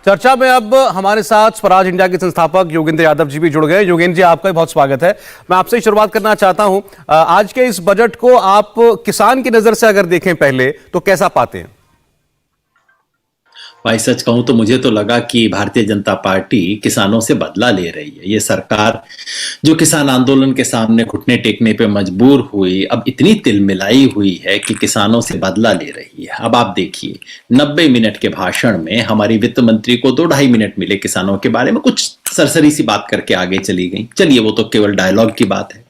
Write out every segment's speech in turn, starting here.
चर्चा में अब हमारे साथ स्वराज इंडिया के संस्थापक योगेंद्र यादव जी भी जुड़ गए। योगेंद्र जी, आपका बहुत स्वागत है। मैं आपसे शुरुआत करना चाहता हूं, आज के इस बजट को आप किसान की नजर से अगर देखें पहले तो कैसा पाते हैं? भाई सच कहूं तो मुझे तो लगा कि भारतीय जनता पार्टी किसानों से बदला ले रही है। ये सरकार जो किसान आंदोलन के सामने घुटने टेकने पे मजबूर हुई, अब इतनी तिलमिलाई हुई है कि किसानों से बदला ले रही है। अब आप देखिए, 90 मिनट के भाषण में हमारी वित्त मंत्री को 2-2.5 मिनट मिले किसानों के बारे में कुछ सरसरी सी बात करके आगे चली गई। चलिए, वो तो केवल डायलॉग की बात है।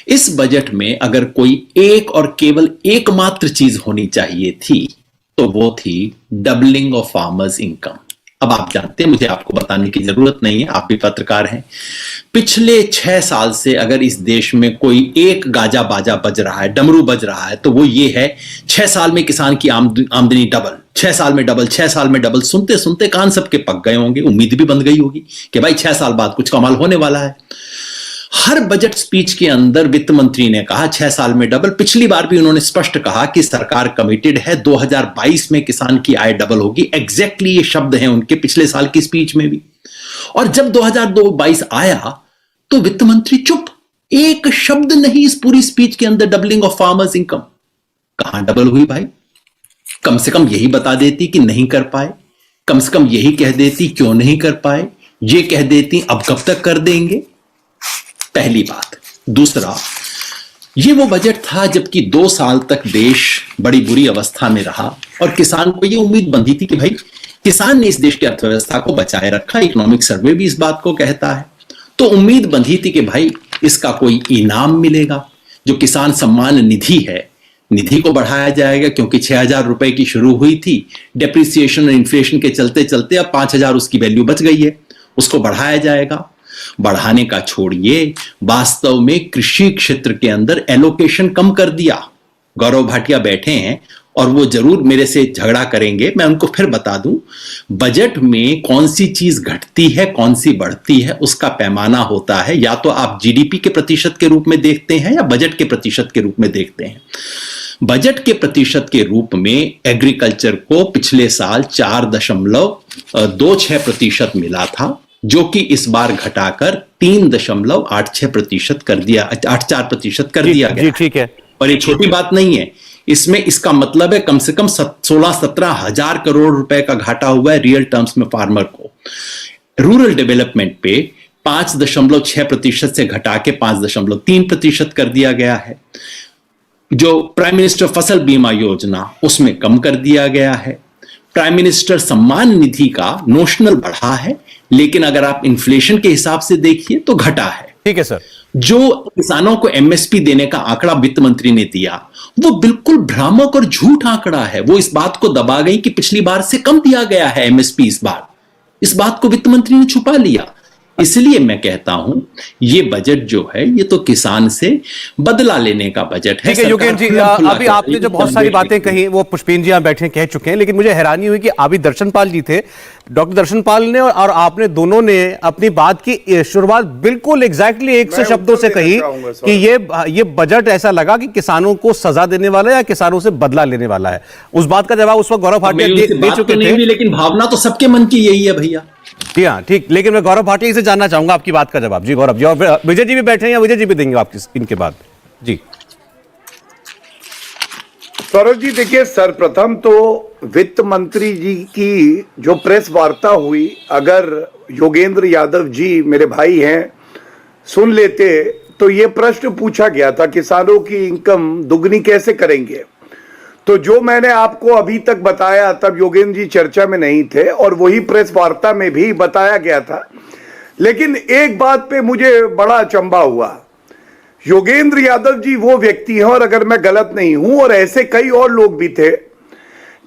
इस बजट में अगर कोई एक और केवल एकमात्र चीज होनी चाहिए थी तो वो थी डबलिंग ऑफ फार्मर्स इनकम। अब आप जानते हैं, मुझे आपको बताने की जरूरत नहीं है, आप भी पत्रकार हैं। पिछले 6 साल से अगर इस देश में कोई एक गाजा बाजा बज रहा है, डमरू बज रहा है, तो वो ये है 6 साल में किसान की आमदनी डबल, 6 साल में डबल, 6 साल में डबल। सुनते सुनते कान सबके पक गए होंगे, उम्मीद भी बंध गई होगी कि भाई 6 साल बाद कुछ कमाल होने वाला है। हर बजट स्पीच के अंदर वित्त मंत्री ने कहा 6 साल में डबल। पिछली बार भी उन्होंने स्पष्ट कहा कि सरकार कमिटेड है 2022 में किसान की आय डबल होगी। एग्जैक्टली ये शब्द हैं उनके पिछले साल की स्पीच में भी। और जब 2022 आया तो वित्त मंत्री चुप, एक शब्द नहीं इस पूरी स्पीच के अंदर डबलिंग ऑफ फार्मर्स इनकम। कहां डबल हुई भाई? कम से कम यही बता देती कि नहीं कर पाए, कम से कम यही कह देती क्यों नहीं कर पाए, ये कह देती अब कब तक कर देंगे। पहली बात। दूसरा, ये वो बजट था जबकि 2 साल तक देश बड़ी बुरी अवस्था में रहा और किसान को ये उम्मीद बंधी थी कि भाई किसान ने इस देश की अर्थव्यवस्था को बचाए रखा। इकोनॉमिक सर्वे भी इस बात को कहता है। तो उम्मीद बंधी थी कि भाई इसका कोई इनाम मिलेगा। जो किसान सम्मान निधि है, निधि को बढ़ाया जाएगा, क्योंकि 6,000 रुपए की शुरू हुई थी, डेप्रिसिएशन और इन्फ्लेशन के चलते चलते अब 5,000 उसकी वैल्यू बच गई है, उसको बढ़ाया जाएगा। बढ़ाने का छोड़िए, वास्तव में कृषि क्षेत्र के अंदर एलोकेशन कम कर दिया। गौरव भाटिया बैठे हैं और वो जरूर मेरे से झगड़ा करेंगे, मैं उनको फिर बता दूं, बजट में कौन सी चीज घटती है कौन सी बढ़ती है उसका पैमाना होता है। या तो आप जीडीपी के प्रतिशत के रूप में देखते हैं या बजट के प्रतिशत के रूप में देखते हैं। बजट के प्रतिशत के रूप में एग्रीकल्चर को पिछले साल 4.26% मिला था, जो कि इस बार घटाकर 3.86% कर दिया, 8.4% कर दिया गया। ठीक है। और ये छोटी बात नहीं है, इसमें इसका मतलब है कम से कम 16-17 हजार करोड़ रुपए का घाटा हुआ है रियल टर्म्स में फार्मर को। रूरल डेवलपमेंट पे 5.6% से घटा के 5.3% कर दिया गया है। जो प्राइम मिनिस्टर फसल बीमा योजना, उसमें कम कर दिया गया है। प्राइम मिनिस्टर सम्मान निधि का नोशनल बढ़ा है, लेकिन अगर आप इन्फ्लेशन के हिसाब से देखिए तो घटा है। ठीक है सर। जो किसानों को एमएसपी देने का आंकड़ा वित्त मंत्री ने दिया, वो बिल्कुल भ्रामक और झूठ आंकड़ा है। वो इस बात को दबा गई कि पिछली बार से कम दिया गया है एमएसपी इस बार। इस बात को वित्त मंत्री ने छुपा लिया। इसलिए मैं कहता हूं, ये बजट जो है ये तो किसान से बदला लेने का बजट है। ठीक है योगेंद्र जी, अभी आपने जो बहुत सारी बातें कही वो पुष्पेंद्र जी यहां बैठे कह चुके हैं, लेकिन मुझे हैरानी हुई कि अभी दर्शनपाल जी थे, डॉक्टर दर्शनपाल ने और आपने दोनों ने अपनी बात की शुरुआत बिल्कुल एग्जैक्टली एक से शब्दों से कही कि ये बजट ऐसा लगा कि किसानों को सजा देने वाला है या किसानों से बदला लेने वाला है। उस बात का जवाब उस वक्त गौरव भाटिया दे चुके थे, लेकिन भावना तो सबके मन की यही है भैया। जी हाँ, ठीक। लेकिन मैं गौरव भाटिया से जानना चाहूंगा आपकी बात का जवाब। जी गौरव जी, और विजय जी भी बैठे हैं या विजय जी भी देंगे आपकी इनके बाद? जी सौरभ जी, देखिए, सर्वप्रथम तो वित्त मंत्री जी की जो प्रेस वार्ता हुई, अगर योगेंद्र यादव जी मेरे भाई हैं सुन लेते तो ये प्रश्न पूछा गया था, किसानों की इनकम दुगनी कैसे करेंगे। तो जो मैंने आपको अभी तक बताया तब योगेंद्र जी चर्चा में नहीं थे और वही प्रेस वार्ता में भी बताया गया था। लेकिन एक बात पे मुझे बड़ा अचंभा हुआ, योगेंद्र यादव जी वो व्यक्ति हैं, और अगर मैं गलत नहीं हूं और ऐसे कई और लोग भी थे,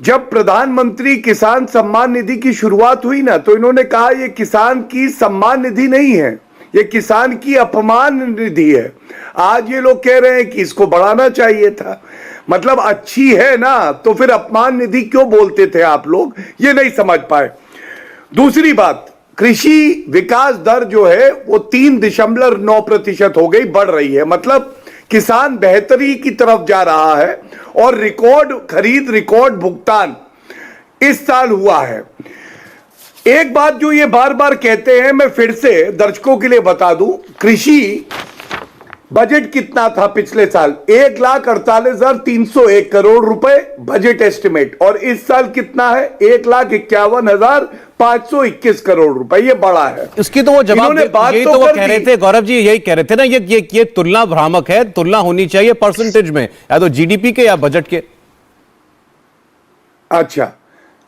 जब प्रधानमंत्री किसान सम्मान निधि की शुरुआत हुई ना, तो इन्होंने कहा ये किसान की सम्मान निधि नहीं है, ये किसान की अपमान निधि है। आज ये लोग कह रहे हैं कि इसको बढ़ाना चाहिए था। मतलब अच्छी है ना, तो फिर अपमान निधि क्यों बोलते थे आप लोग, ये नहीं समझ पाए। दूसरी बात, कृषि विकास दर जो है वो 3.9% हो गई, बढ़ रही है। मतलब किसान बेहतरी की तरफ जा रहा है और रिकॉर्ड खरीद, रिकॉर्ड भुगतान इस साल हुआ है। एक बात जो ये बार बार कहते हैं, मैं फिर से दर्शकों के लिए बता दूं, कृषि बजट कितना था पिछले साल? 1,48,301 करोड़ रुपए बजट एस्टिमेट, और इस साल कितना है? 1,51,521 करोड़ रुपए। ये बड़ा है। इसकी तो वो जवाब इन्होंने बात यही तो तो वो कर कह रहे दी। थे, गौरव जी यही कह रहे थे ना, ये तुलना भ्रामक है। तुलना होनी चाहिए परसेंटेज में, या तो जीडीपी के या बजट के। अच्छा,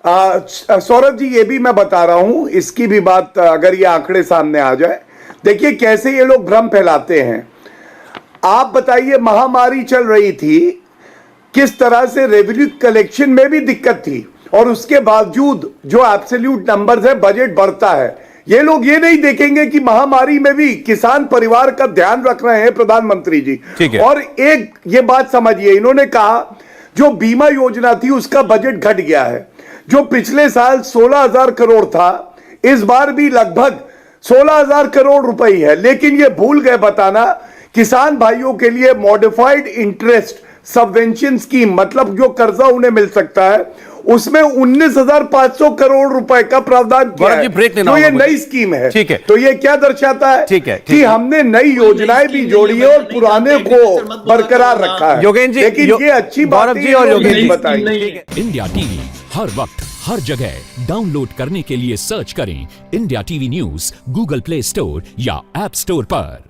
सौरभ जी ये भी मैं बता रहा हूं, इसकी भी बात अगर ये आंकड़े सामने आ जाए। देखिए कैसे ये लोग भ्रम फैलाते हैं। आप बताइए, महामारी चल रही थी, किस तरह से रेवेन्यू कलेक्शन में भी दिक्कत थी, और उसके बावजूद जो एब्सोल्यूट नंबर्स है बजट बढ़ता है। ये लोग ये नहीं देखेंगे कि महामारी में भी किसान परिवार का ध्यान रख रहे हैं प्रधानमंत्री जी। ठीक है। और एक ये बात समझिए, इन्होंने कहा जो बीमा योजना थी उसका बजट घट गया है। जो पिछले साल 16,000 करोड़ था, इस बार भी लगभग 16,000 करोड़ रुपए ही है। लेकिन ये भूल गए बताना, किसान भाइयों के लिए मॉडिफाइड इंटरेस्ट सबवेंशन स्कीम, मतलब जो कर्जा उन्हें मिल सकता है, उसमें 19,500 करोड़ रुपए का प्रावधान किया गौरव जी, है। ब्रेक लेना तो ये होगा मुझे। नई स्कीम है। ठीक है। तो ये क्या दर्शाता है? ठीक है, ठीक कि है। हमने नई योजनाएं भी जोड़ी है और पुराने को बरकरार रखा है। योगेंद्र जी, लेकिन ये अच्छी बात गौरव जी और योगेंद्र जी बताई। इंडिया टीवी हर वक्त हर जगह डाउनलोड करने के लिए सर्च करें India TV news Google play store या ऐप स्टोर पर।